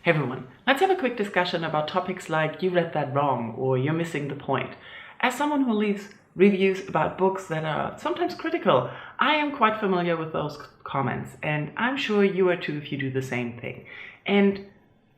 Hey everyone, let's have a quick discussion about topics like you read that wrong or you're missing the point. As someone who leaves reviews about books that are sometimes critical, I am quite familiar with those comments, and I'm sure you are too if you do the same thing. And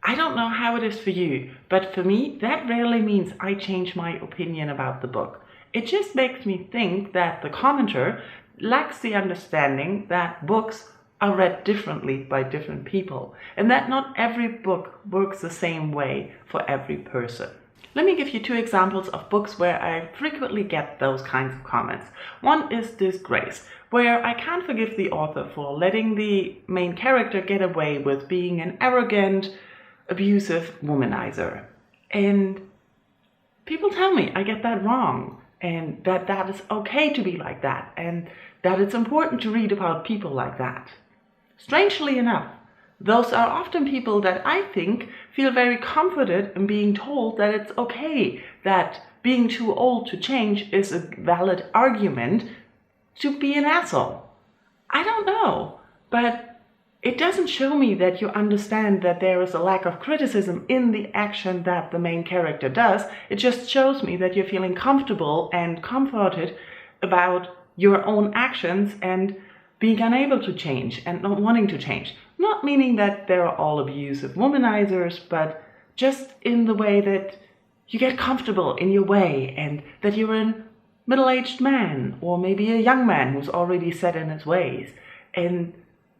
I don't know how it is for you, but for me that rarely means I change my opinion about the book. It just makes me think that the commenter lacks the understanding that books are read differently by different people, and that not every book works the same way for every person. Let me give you two examples of books where I frequently get those kinds of comments. One is Disgrace, where I can't forgive the author for letting the main character get away with being an arrogant, abusive womanizer. And people tell me I get that wrong, and that is okay to be like that, and that it's important to read about people like that. Strangely enough, those are often people that I think feel very comforted in being told that it's okay, that being too old to change is a valid argument to be an asshole. I don't know, but it doesn't show me that you understand that there is a lack of criticism in the action that the main character does. It just shows me that you're feeling comfortable and comforted about your own actions and being unable to change and not wanting to change. Not meaning that they're all abusive womanizers, but just in the way that you get comfortable in your way and that you're a middle-aged man or maybe a young man who's already set in his ways, and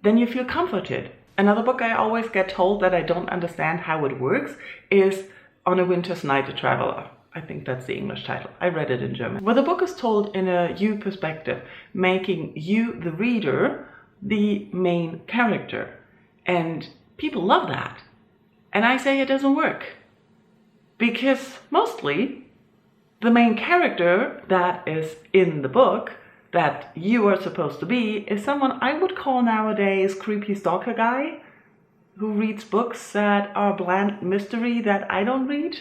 then you feel comforted. Another book I always get told that I don't understand how it works is On a Winter's Night, a Traveler. I think that's the English title. I read it in German. Where the book is told in a you perspective, making you, the reader, the main character. And people love that. And I say it doesn't work. Because mostly the main character that is in the book, that you are supposed to be, is someone I would call nowadays creepy stalker guy, who reads books that are bland mystery that I don't read.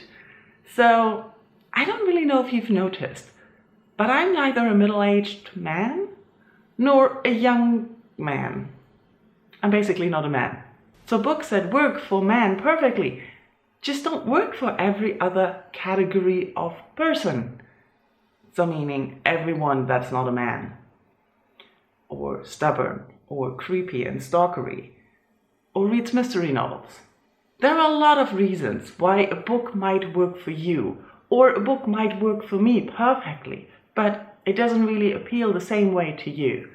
So I don't really know if you've noticed, but I'm neither a middle-aged man nor a young man. I'm basically not a man. So books that work for men perfectly just don't work for every other category of person. So meaning everyone that's not a man, or stubborn, or creepy and stalkery, or reads mystery novels. There are a lot of reasons why a book might work for you, or a book might work for me perfectly, but it doesn't really appeal the same way to you.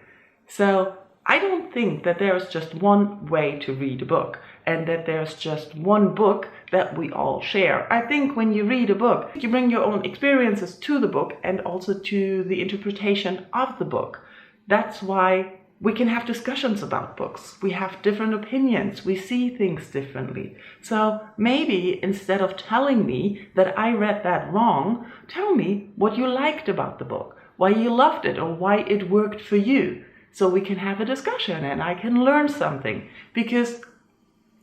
So I don't think that there's just one way to read a book, and that there's just one book that we all share. I think when you read a book, you bring your own experiences to the book and also to the interpretation of the book. That's why we can have discussions about books. We have different opinions. We see things differently. So maybe instead of telling me that I read that wrong, tell me what you liked about the book, why you loved it, or why it worked for you. So we can have a discussion and I can learn something. Because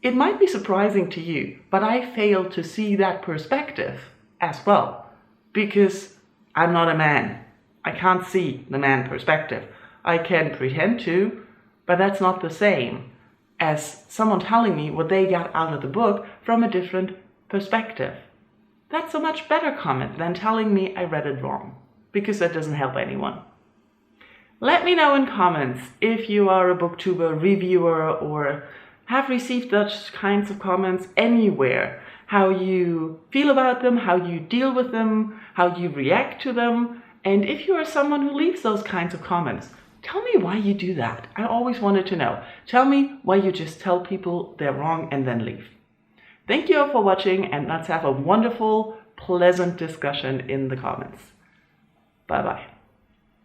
it might be surprising to you, but I fail to see that perspective as well. Because I'm not a man. I can't see the man perspective. I can pretend to, but that's not the same as someone telling me what they got out of the book from a different perspective. That's a much better comment than telling me I read it wrong, because that doesn't help anyone. Let me know in comments if you are a booktuber, reviewer, or have received such kinds of comments anywhere, how you feel about them, how you deal with them, how you react to them, and if you are someone who leaves those kinds of comments, tell me why you do that. I always wanted to know. Tell me why you just tell people they're wrong and then leave. Thank you all for watching, and let's have a wonderful, pleasant discussion in the comments. Bye-bye.